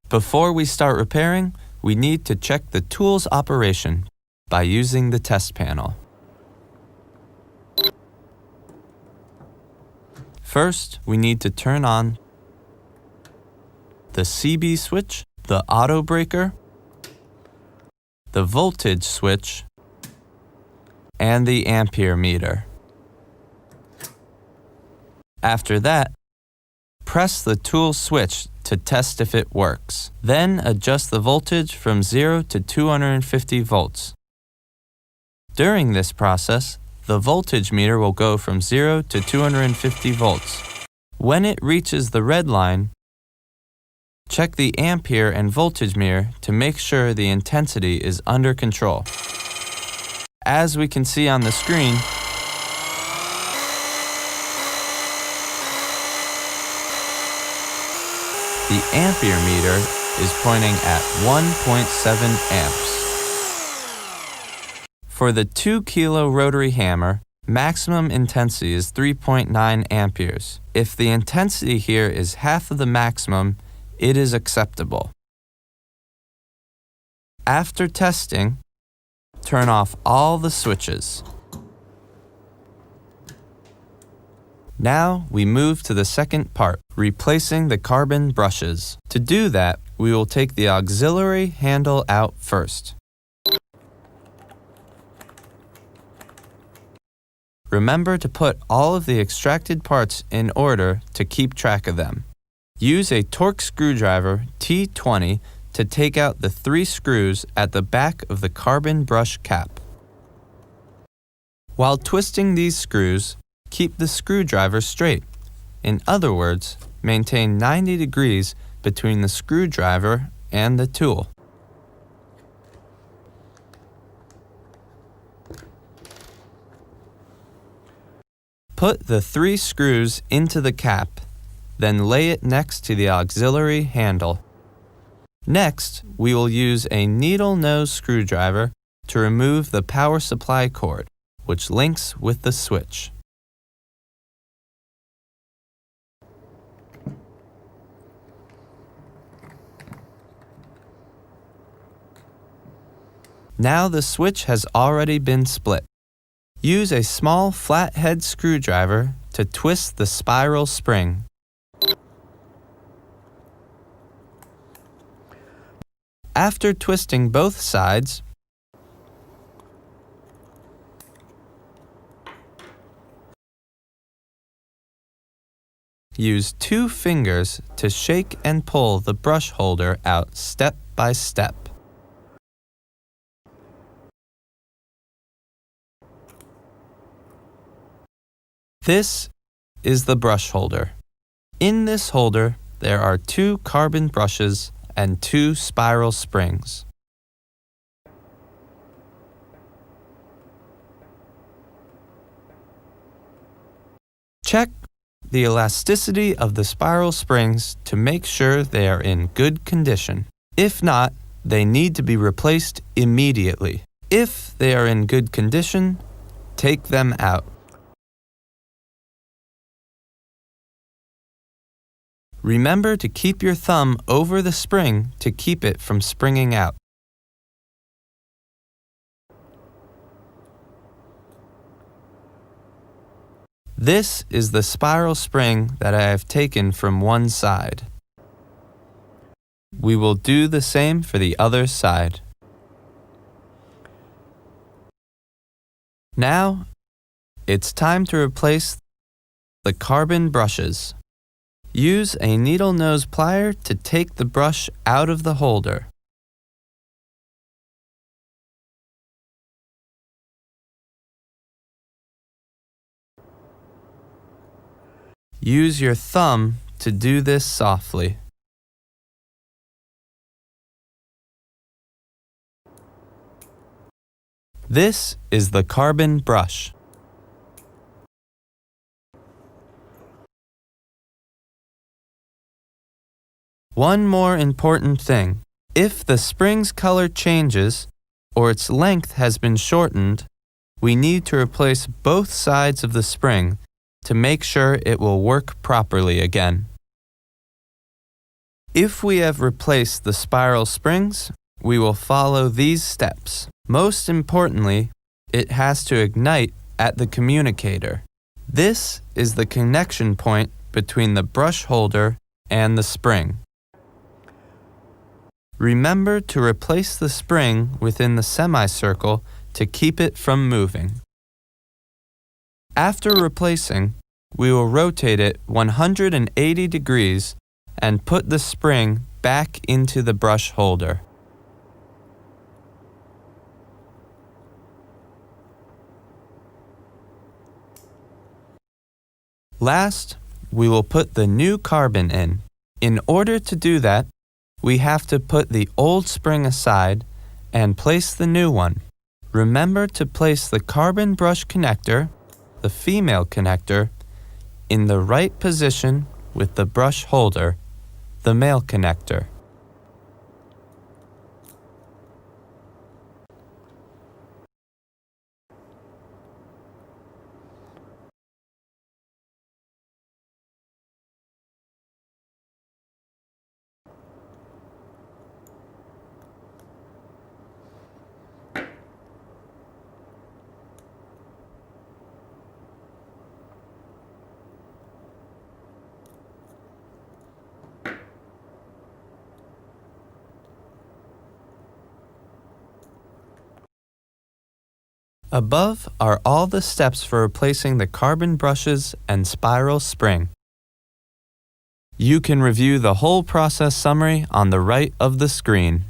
Before we start repairing, we need to check the tool's operation by using the test panel. First, we need to turn on the CB switch, the auto breaker, the voltage switch, and the ampere meter. After that, press the tool switch to test if it works. Then adjust the voltage from 0 to 250 volts. During this process, the voltage meter will go from 0 to 250 volts. When it reaches the red line, check the ampere and voltage meter to make sure the intensity is under control. As we can see on the screen, the ampere meter is pointing at 1.7 amps. For the 2 kilo rotary hammer, maximum intensity is 3.9 amperes. If the intensity here is half of the maximum, it is acceptable. After testing, turn off all the switches. Now we move to the second part, replacing the carbon brushes. To do that, we will take the auxiliary handle out first. Remember to put all of the extracted parts in order to keep track of them. Use a torque screwdriver T20 to take out the 3 screws at the back of the carbon brush cap. While twisting these screws, keep the screwdriver straight. In other words, maintain 90 degrees between the screwdriver and the tool. Put the 3 screws into the cap, then lay it next to the auxiliary handle. Next, we will use a needle nose screwdriver to remove the power supply cord, which links with the switch. Now the switch has already been split. Use a small flathead screwdriver to twist the spiral spring. After twisting both sides, use 2 fingers to shake and pull the brush holder out step by step. This is the brush holder. In this holder, there are 2 carbon brushes and 2 spiral springs. Check the elasticity of the spiral springs to make sure they are in good condition. If not, they need to be replaced immediately. If they are in good condition, take them out. Remember to keep your thumb over the spring to keep it from springing out. This is the spiral spring that I have taken from one side. We will do the same for the other side. Now, it's time to replace the carbon brushes. Use a needle nose plier to take the brush out of the holder. Use your thumb to do this softly. This is the carbon brush. One more important thing. If the spring's color changes or its length has been shortened, we need to replace both sides of the spring to make sure it will work properly again. If we have replaced the spiral springs, we will follow these steps. Most importantly, it has to ignite at the communicator. This is the connection point between the brush holder and the spring. Remember to replace the spring within the semicircle to keep it from moving. After replacing, we will rotate it 180 degrees and put the spring back into the brush holder. Last, we will put the new carbon in. In order to do that, we have to put the old spring aside and place the new one. Remember to place the carbon brush connector, the female connector, in the right position with the brush holder, the male connector. Above are all the steps for replacing the carbon brushes and spiral spring. You can review the whole process summary on the right of the screen.